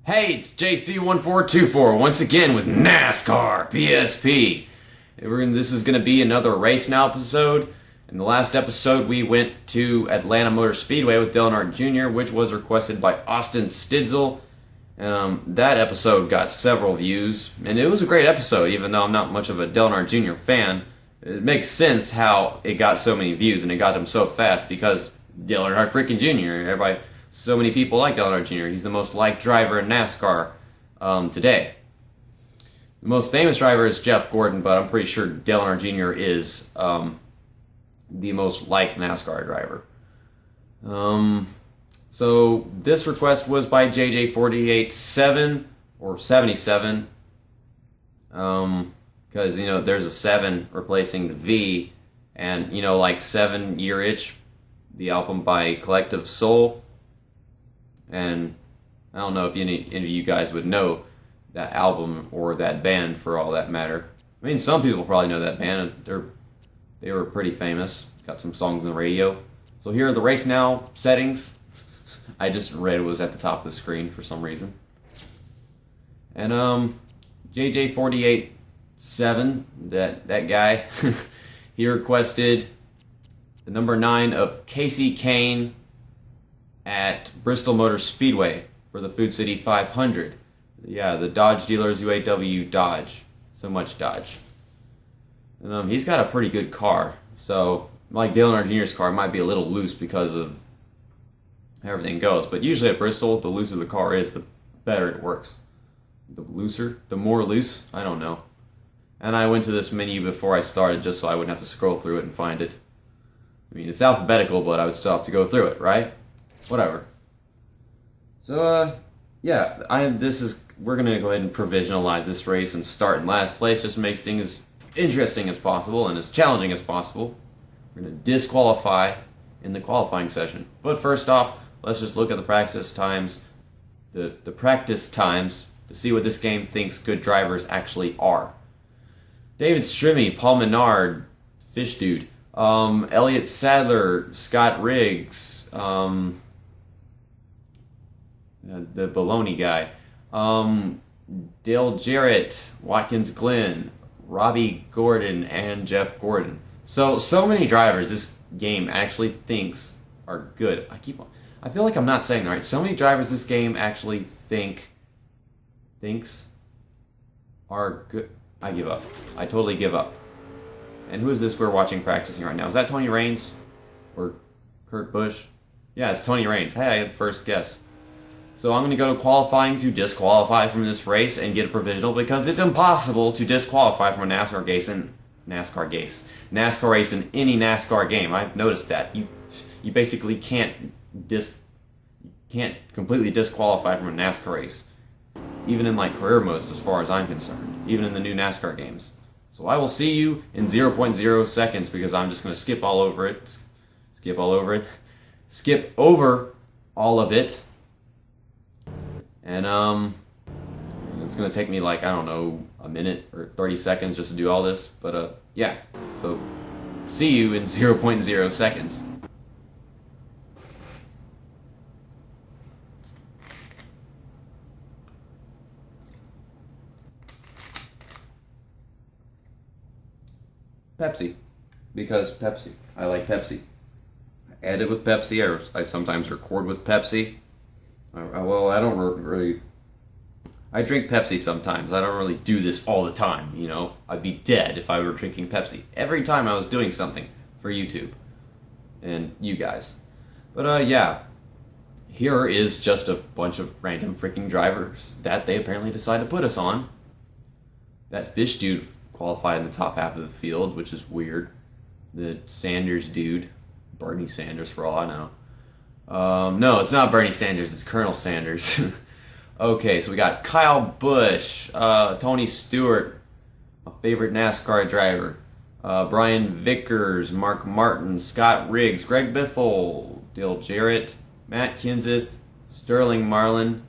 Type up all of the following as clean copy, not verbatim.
Hey, it's JC1424 once again with NASCAR PSP. This is going to be another Race Now episode. In the last episode, we went to Atlanta Motor Speedway with Dale Earnhardt Jr., which was requested by Austin Stidzel. That episode got several views, and it was a great episode, even though I'm not much of a Dale Earnhardt Jr. fan. It makes sense how it got so many views, and it got them so fast, because Dale Earnhardt freaking Jr., so many people like Dale Earnhardt Jr. He's the most liked driver in NASCAR today. The most famous driver is Jeff Gordon, but I'm pretty sure Dale Earnhardt Jr. is the most liked NASCAR driver. So this request was by JJ487 or 77, because there's a 7 replacing the V, and like 7 Year Itch, the album by Collective Soul. And I don't know if any of you guys would know that album or that band, for all that matter. I mean, some people probably know that band. They were pretty famous. Got some songs on the radio. So here are the Race Now settings. I just read it was at the top of the screen for some reason. And JJ487, that guy, he requested the number 9 of Kasey Kahne at Bristol Motor Speedway for the Food City 500. Yeah, the Dodge dealers, UAW Dodge. So much Dodge. And he's got a pretty good car. So, like Dale Earnhardt Jr.'s car, might be a little loose because of how everything goes. But usually at Bristol, the looser the car is, the better it works. The more loose, I don't know. And I went to this menu before I started just so I wouldn't have to scroll through it and find it. I mean, it's alphabetical, but I would still have to go through it, right? Whatever. So, yeah, we're gonna go ahead and provisionalize this race and start in last place, just to make things as interesting as possible and as challenging as possible. We're gonna disqualify in the qualifying session. But first off, let's just look at the practice times, the practice times, to see what this game thinks good drivers actually are. David Strimmy, Paul Menard, Fish Dude, Elliott Sadler, Scott Riggs, the baloney guy, Dale Jarrett, Watkins Glen, Robbie Gordon, and Jeff Gordon. So many drivers this game actually thinks are good. I feel like I'm not saying that right. So many drivers this game actually thinks are good. I give up. I totally give up. And who is this we're watching practicing right now? Is that Tony Raines? Or Kurt Busch? Yeah, it's Tony Raines. Hey, I had the first guess. So I'm going to go to qualifying to disqualify from this race and get a provisional, because it's impossible to disqualify from a NASCAR race in any NASCAR game. I've noticed that. You basically can't completely disqualify from a NASCAR race, even in like career modes, as far as I'm concerned, even in the new NASCAR games. So I will see you in 0.0 seconds, because I'm just going to skip over all of it. And it's going to take me like, I don't know, a minute or 30 seconds just to do all this. But yeah, so see you in 0.0 seconds. Pepsi, because Pepsi. I like Pepsi. I edit with Pepsi, or I sometimes record with Pepsi. Well, I don't really... I drink Pepsi sometimes. I don't really do this all the time, I'd be dead if I were drinking Pepsi every time I was doing something for YouTube and you guys. But yeah, here is just a bunch of random freaking drivers that they apparently decided to put us on. That Fish Dude qualified in the top half of the field, which is weird. The Sanders dude, Bernie Sanders for all I know. No, it's not Bernie Sanders, it's Colonel Sanders. Okay, so we got Kyle Busch, Tony Stewart, my favorite NASCAR driver, Brian Vickers, Mark Martin, Scott Riggs, Greg Biffle, Dale Jarrett, Matt Kenseth, Sterling Marlin,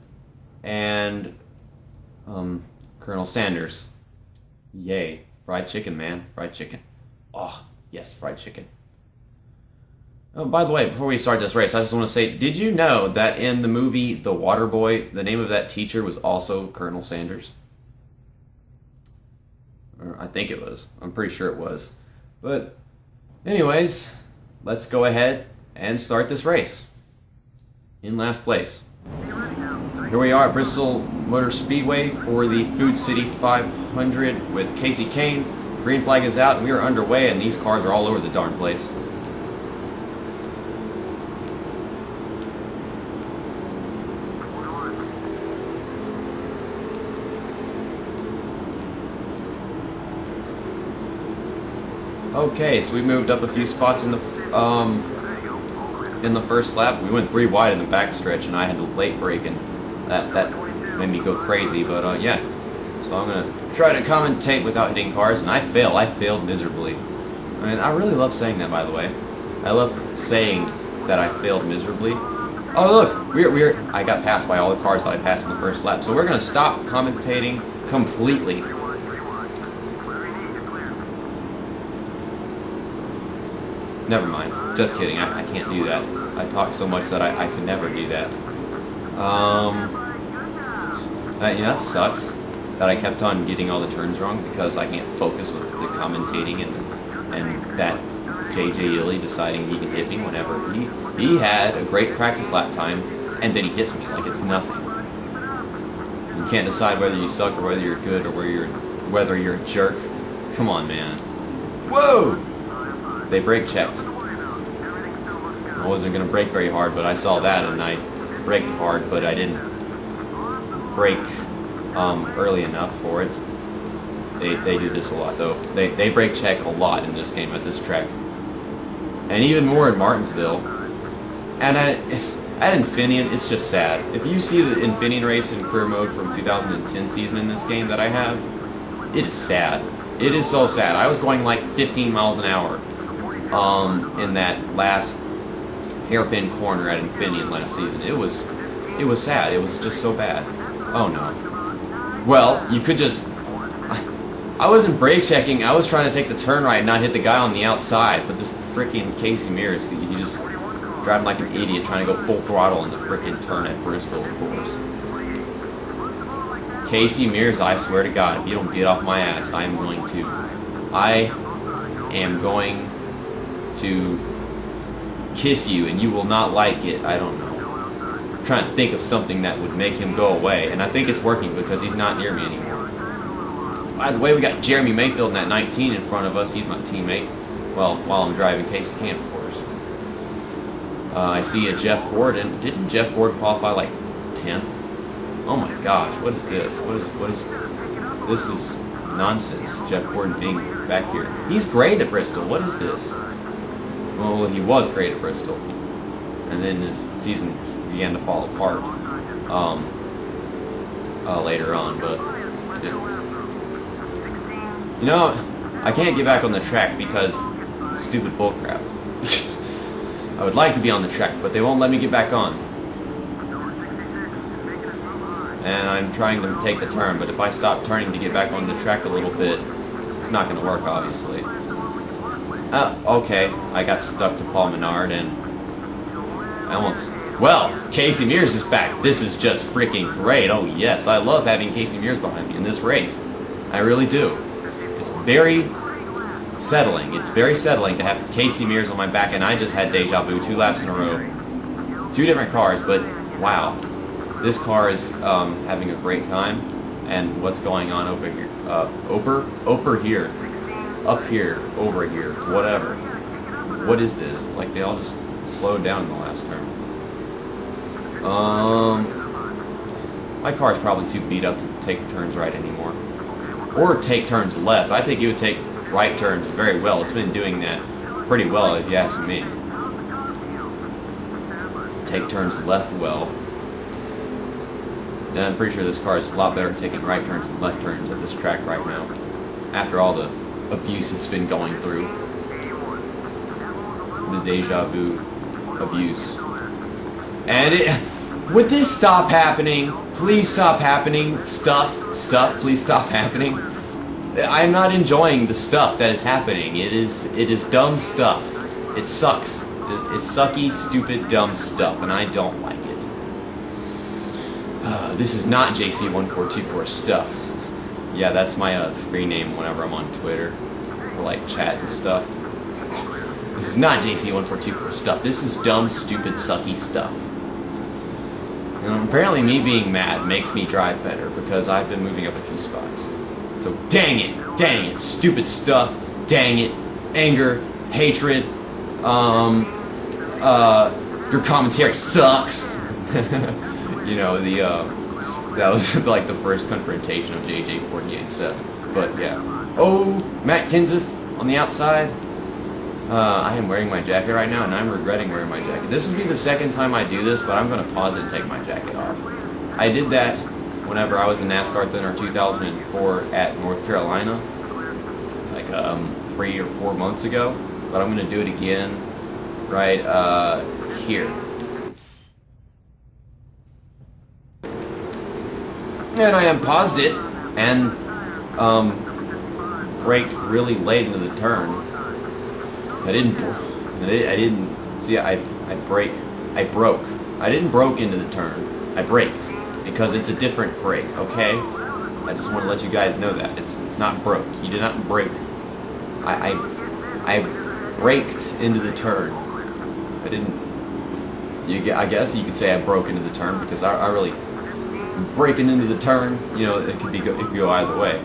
and Colonel Sanders. Yay. Fried chicken, man. Fried chicken. Oh, yes, fried chicken. Oh, by the way, before we start this race, I just want to say, did you know that in the movie The Water Boy, the name of that teacher was also Colonel Sanders? Or I think it was. I'm pretty sure it was. But anyways, let's go ahead and start this race. In last place. Here we are at Bristol Motor Speedway for the Food City 500 with Kasey Kahne. Green flag is out and we are underway, and these cars are all over the darn place. Okay, so we moved up a few spots in the first lap. We went 3 wide in the backstretch, and I had to late brake, and that made me go crazy. But yeah, so I'm gonna try to commentate without hitting cars, and I failed miserably. I mean, I really love saying that, by the way. I love saying that I failed miserably. Oh look, I got passed by all the cars that I passed in the first lap, so we're gonna stop commentating completely. Never mind. Just kidding. I can't do that. I talk so much that I could never do that. Yeah, that sucks. That I kept on getting all the turns wrong because I can't focus with the commentating and that JJ Illy deciding he can hit me whenever. He had a great practice lap time, and then he hits me like it's nothing. You can't decide whether you suck or whether you're good or whether you're a jerk. Come on, man. Whoa! They brake checked. I wasn't going to brake very hard, but I saw that and I braked hard, but I didn't brake early enough for it. They do this a lot, though. They brake check a lot in this game at this track. And even more in Martinsville. And at Infineon, it's just sad. If you see the Infineon race in career mode from 2010 season in this game that I have, it is sad. It is so sad. I was going like 15 miles an hour. In that last hairpin corner at Infineon last season. It was sad. It was just so bad. Oh no. Well, you could just... I wasn't brake checking. I was trying to take the turn right and not hit the guy on the outside. But this freaking Kasey Mears, he just driving like an idiot trying to go full throttle in the freaking turn at Bristol, of course. Kasey Mears, I swear to God, if you don't get off my ass, I am going to kiss you, and you will not like it. I don't know. I'm trying to think of something that would make him go away, and I think it's working because he's not near me anymore. By the way, we got Jeremy Mayfield in that 19 in front of us. He's my teammate. Well, while I'm driving Kasey Kahne, of course. I see a Jeff Gordon. Didn't Jeff Gordon qualify like 10th? Oh my gosh, what is this? What is this is nonsense. Jeff Gordon being back here. He's great at Bristol. What is this? Well, he was great at Bristol, and then his season began to fall apart later on. But you know, I can't get back on the track because stupid bullcrap. I would like to be on the track, but they won't let me get back on. And I'm trying to take the turn, but if I stop turning to get back on the track a little bit, it's not going to work, obviously. Okay, I got stuck to Paul Menard, and I almost... Well, Kasey Mears is back. This is just freaking great. Oh, yes, I love having Kasey Mears behind me in this race. I really do. It's very settling. It's very settling to have Kasey Mears on my back, and I just had deja vu 2 laps in a row. 2 different cars, but wow. This car is having a great time, and what's going on over here? Over here. Up here, over here, whatever. What is this? Like, they all just slowed down in the last turn. My car's probably too beat up to take turns right anymore. Or take turns left. I think it would take right turns very well. It's been doing that pretty well, if you ask me. Take turns left well. And I'm pretty sure this car is a lot better at taking right turns and left turns at this track right now. After all the abuse it's been going through. The deja vu abuse. And would this stop happening? Please stop happening. Stuff, please stop happening. I'm not enjoying the stuff that is happening. It is dumb stuff. It sucks. It's sucky, stupid, dumb stuff, and I don't like it. This is not JC1424 stuff. Yeah, that's my screen name whenever I'm on Twitter, or like chat and stuff. This is not JC1424 stuff. This is dumb, stupid, sucky stuff. And apparently me being mad makes me drive better because I've been moving up a few spots. So dang it, stupid stuff, dang it, anger, hatred, your commentary sucks. You know, that was like the first confrontation of JJ487. But yeah. Oh, Matt Kenseth on the outside. I am wearing my jacket right now, and I'm regretting wearing my jacket. This would be the second time I do this, but I'm going to pause it and take my jacket off. I did that whenever I was in NASCAR Thunder 2004 at North Carolina, like 3 or 4 months ago. But I'm going to do it again right here. And I unpaused it and braked really late into the turn. I didn't see. I broke. I didn't broke into the turn. I braked because it's a different brake. Okay, I just want to let you guys know that it's not broke. You did not brake. I braked into the turn. I didn't. I guess you could say I broke into the turn because I really breaking into the turn. You know, it could go either way.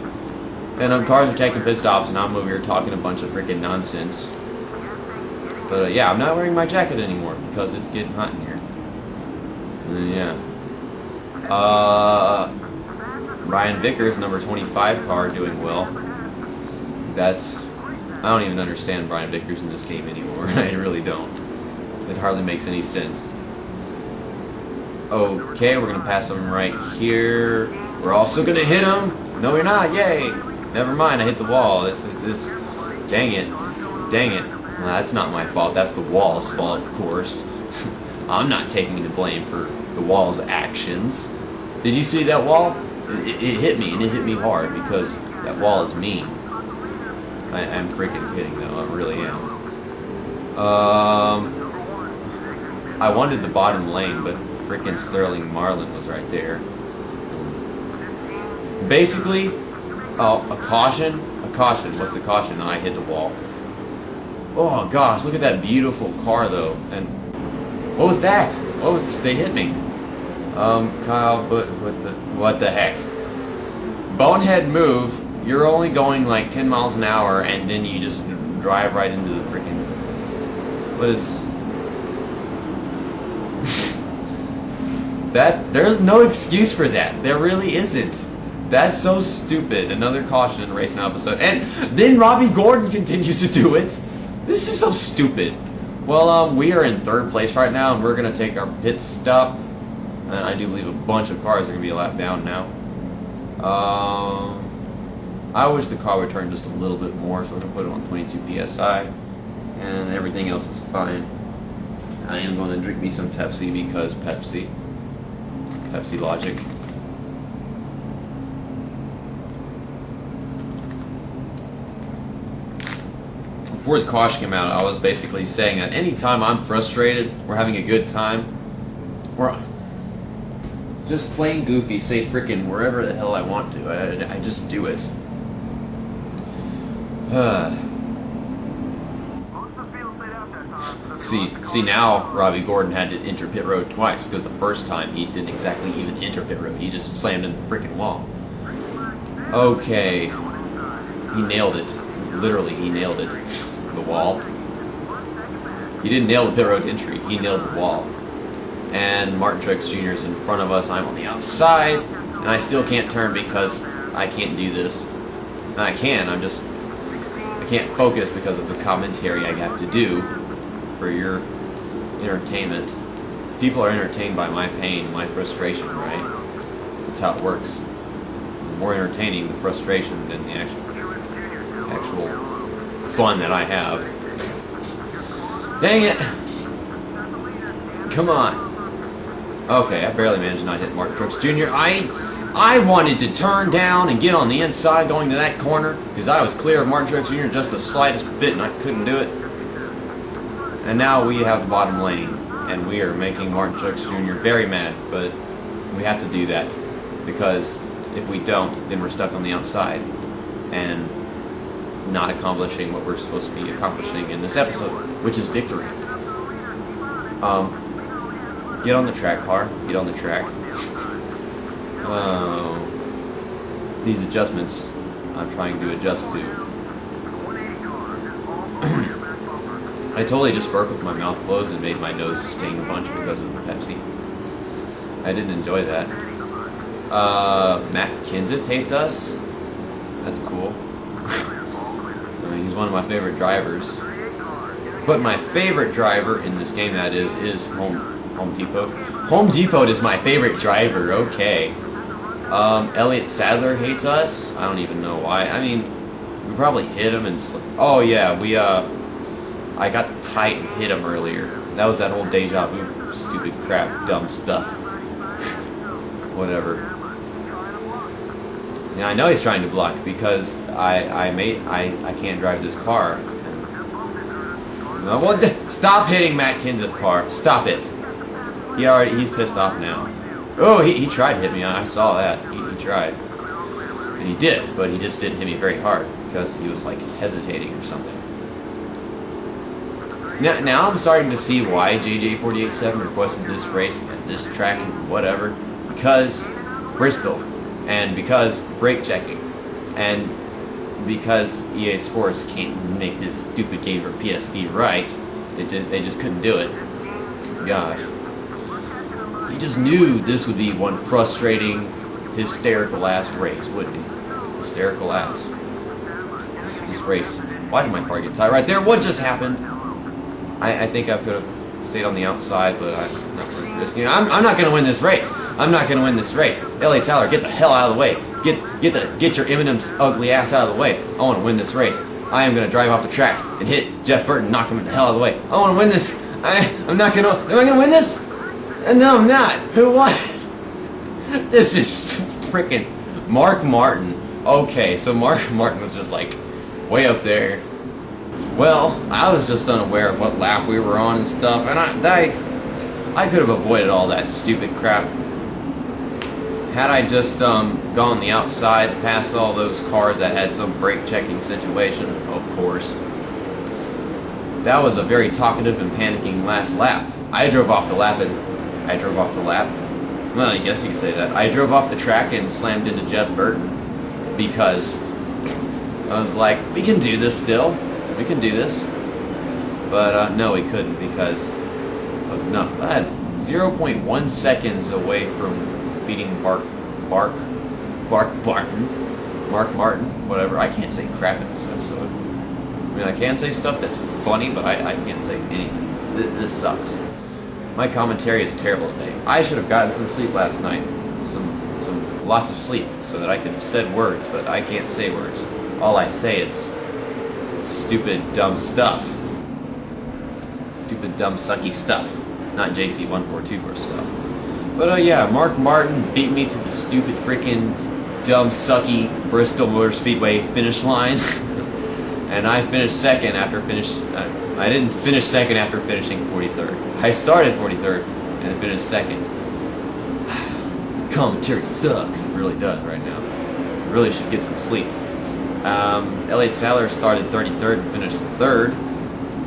And cars are taking pit stops, and I'm over here talking a bunch of freaking nonsense. But yeah, I'm not wearing my jacket anymore because it's getting hot in here. And yeah. Brian Vickers, number 25 car, doing well. I don't even understand Brian Vickers in this game anymore. I really don't. It hardly makes any sense. Okay, we're gonna pass him right here. We're also gonna hit him. No, we're not. Yay! Never mind. I hit the wall. Dang it. Well, that's not my fault. That's the wall's fault, of course. I'm not taking the blame for the wall's actions. Did you see that wall? It hit me, and it hit me hard because that wall is mean. I'm freaking kidding, though. I really am. I wanted the bottom lane, but freaking Sterling Marlin was right there. Basically, a caution. What's the caution? I hit the wall. Oh gosh, look at that beautiful car though. And what was that? They hit me. Kyle, but what the heck? Bonehead move. You're only going like 10 miles an hour, and then you just drive right into the freaking. What is that? There's no excuse for that. There really isn't. That's so stupid. Another caution in the racing episode, and then Robbie Gordon continues to do it. This is so stupid. Well, we are in third place right now, and we're going to take our pit stop. And I do believe a bunch of cars are going to be a lap down now. I wish the car would turn just a little bit more, so we're going to put it on 22 PSI. And everything else is fine. I am going to drink me some Pepsi because Pepsi logic. Before the caution came out, I was basically saying that anytime I'm frustrated or having a good time, or just playing goofy, say frickin' wherever the hell I want to, I just do it. See now Robbie Gordon had to enter pit road twice because the first time he didn't exactly even enter pit road. He just slammed into the frickin' wall. Okay. He nailed it. Literally, he nailed it. The wall. He didn't nail the pit road entry. He nailed the wall. And Martin Truex Jr. is in front of us. I'm on the outside, and I still can't turn because I can't do this. And I can't focus because of the commentary I have to do for your entertainment. People are entertained by my pain, my frustration, right? That's how it works. The more entertaining the frustration than the actual fun that I have. Dang it! Come on. Okay, I barely managed to not hit Martin Truex Jr. I wanted to turn down and get on the inside going to that corner because I was clear of Martin Truex Jr. just the slightest bit and I couldn't do it. And now we have the bottom lane, and we are making Martin Truex Jr. very mad, but we have to do that, because if we don't, then we're stuck on the outside, and not accomplishing what we're supposed to be accomplishing in this episode, which is victory. Get on the track, car. Get on the track. These adjustments I'm trying to adjust to. I totally just burped with my mouth closed and made my nose sting a bunch because of the Pepsi. I didn't enjoy that. Matt Kenseth hates us. That's cool. I mean, he's one of my favorite drivers. But my favorite driver in this game, that is Home Depot. Home Depot is my favorite driver. Okay. Elliott Sadler hates us. I don't even know why. I mean, we probably hit him and... Oh, yeah, I got tight and hit him earlier. That was that whole deja vu, stupid crap, dumb stuff. Whatever. Yeah, I know he's trying to block because I can't drive this car. No, well, stop hitting Matt Kenseth's car. Stop it. He's pissed off now. Oh, he tried to hit me. I saw that. He tried. And he did, but he just didn't hit me very hard because he was like hesitating or something. Now I'm starting to see why JJ487 requested this race at this track and whatever. Because Bristol, and because brake checking, and because EA Sports can't make this stupid game for PSP right. They just couldn't do it. Gosh. He just knew this would be one frustrating, hysterical ass race, wouldn't he? Hysterical ass. This race. Why did my car get tied right there? What just happened? I think I could have stayed on the outside, but I'm not really risking it. I'm not going to win this race. I'm not going to win this race. Elliott Sadler, get the hell out of the way. Get your Eminem's ugly ass out of the way. I want to win this race. I am going to drive off the track and hit Jeff Burton, knock him the hell out of the way. I want to win this. I'm not going to... Am I going to win this? No, I'm not. Who won? This is freaking Mark Martin. Okay, so Mark Martin was just like way up there. Well, I was just unaware of what lap we were on and stuff, and I could have avoided all that stupid crap had I just gone the outside past all those cars that had some brake checking situation, of course. That was a very talkative and panicking last lap. I drove off the lap. Well, I guess you could say that. I drove off the track and slammed into Jeff Burton because I was like, we can do this still. We can do this. But no, we couldn't because it was enough. I had 0.1 seconds away from beating Mark Martin, whatever. I can't say crap in this episode. I mean, I can say stuff that's funny, but I can't say anything. This sucks. My commentary is terrible today. I should have gotten some sleep last night. Lots of sleep so that I could have said words, but I can't say words. All I say is stupid, dumb stuff. Stupid, dumb, sucky stuff. Not JC1424 stuff. But yeah, Mark Martin beat me to the stupid, freaking, dumb, sucky Bristol Motor Speedway finish line. And I finished second after I didn't finish second after finishing 43rd. I started 43rd and finished second. Commentary sucks. It really does right now. I really should get some sleep. Elliott Sadler started 33rd and finished 3rd,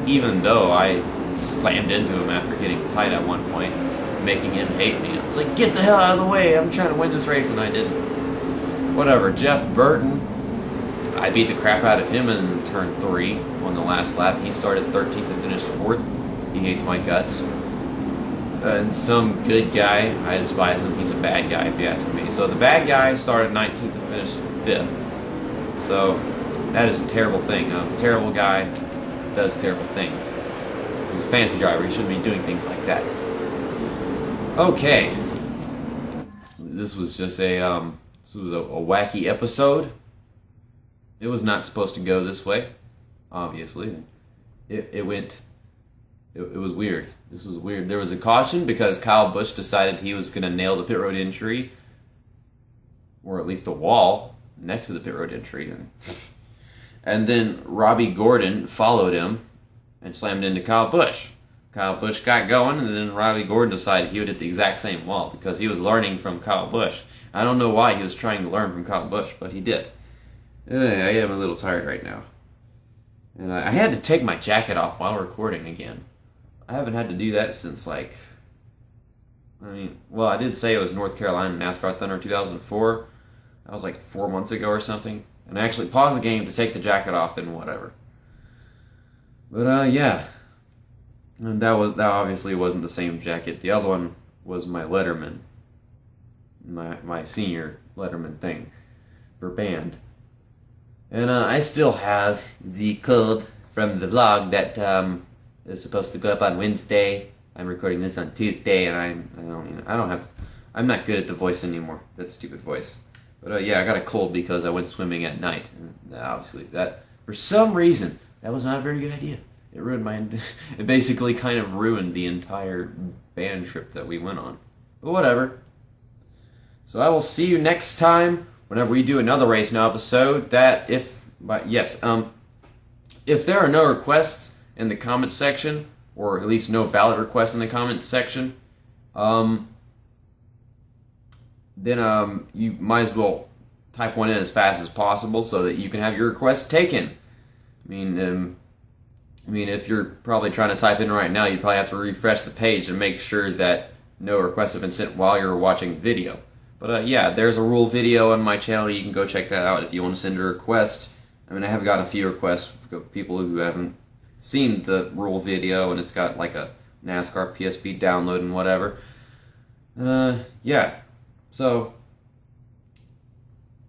even though I slammed into him after getting tight at one point, making him hate me. I was like, get the hell out of the way, I'm trying to win this race, and I didn't. Whatever, Jeff Burton, I beat the crap out of him in turn 3 on the last lap. He started 13th and finished 4th. He hates my guts. And some good guy, I despise him, he's a bad guy if you ask me. So the bad guy started 19th and finished 5th. So, that is a terrible thing. A terrible guy does terrible things. He's a fancy driver. He shouldn't be doing things like that. Okay. This was just a wacky episode. It was not supposed to go this way, obviously. It was weird. This was weird. There was a caution because Kyle Busch decided he was going to nail the pit road entry, or at least the wall next to the pit road entry, and then Robbie Gordon followed him and slammed into Kyle Busch. Kyle Busch got going, and then Riley Gordon decided he would hit the exact same wall because he was learning from Kyle Busch. I don't know why he was trying to learn from Kyle Busch, but he did. I am a little tired right now. And I had to take my jacket off while recording again. I haven't had to do that since, I did say it was North Carolina NASCAR Thunder 2004. That was 4 months ago or something. And I actually paused the game to take the jacket off and whatever. But, yeah. And that obviously wasn't the same jacket. The other one was my Letterman. My senior Letterman thing for band. And I still have the code from the vlog that is supposed to go up on Wednesday. I'm recording this on Tuesday, and I'm not good at the voice anymore. That stupid voice. But yeah, I got a cold because I went swimming at night. And obviously, that for some reason that was not a very good idea. It ruined it basically kind of ruined the entire band trip that we went on. But whatever. So I will see you next time whenever we do another Race Now episode. If there are no requests in the comment section, or at least no valid requests in the comment section, then you might as well type one in as fast as possible so that you can have your request taken. I mean, if you're probably trying to type in right now, you probably have to refresh the page to make sure that no requests have been sent while you're watching the video. But yeah, there's a rule video on my channel. You can go check that out if you want to send a request. I have got a few requests of people who haven't seen the rule video, and it's got a NASCAR PSP download and whatever. Yeah. So,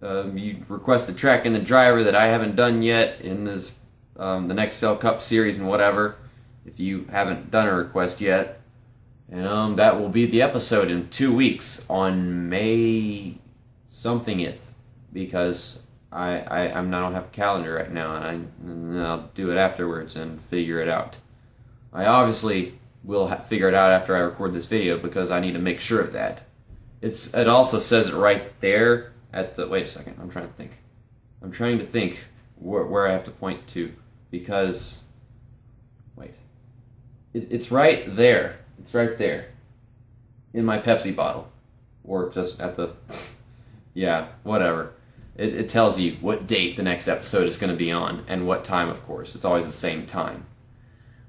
you request the track and the driver that I haven't done yet in this the next Cell Cup series and whatever, if you haven't done a request yet. And that will be the episode in 2 weeks on May somethingth, because I don't have a calendar right now, and I'll do it afterwards and figure it out. I obviously will figure it out after I record this video because I need to make sure of that. It also says it right there at the... Wait a second, I'm trying to think where I have to point to, because... Wait. It's right there. It's right there. In my Pepsi bottle. Or just at the... Yeah, whatever. It tells you what date the next episode is going to be on, and what time, of course. It's always the same time.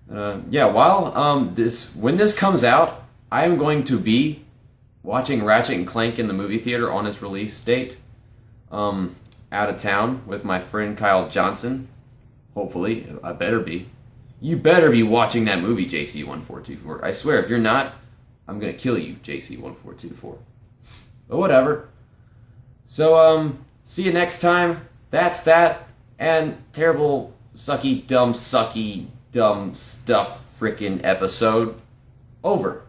Yeah, when this comes out, I am going to be watching Ratchet and Clank in the movie theater on its release date. Out of town with my friend Kyle Johnson. Hopefully. I better be. You better be watching that movie, JC1424. I swear, if you're not, I'm going to kill you, JC1424. But whatever. So, see you next time. That's that. And terrible, sucky, dumb stuff frickin' episode over.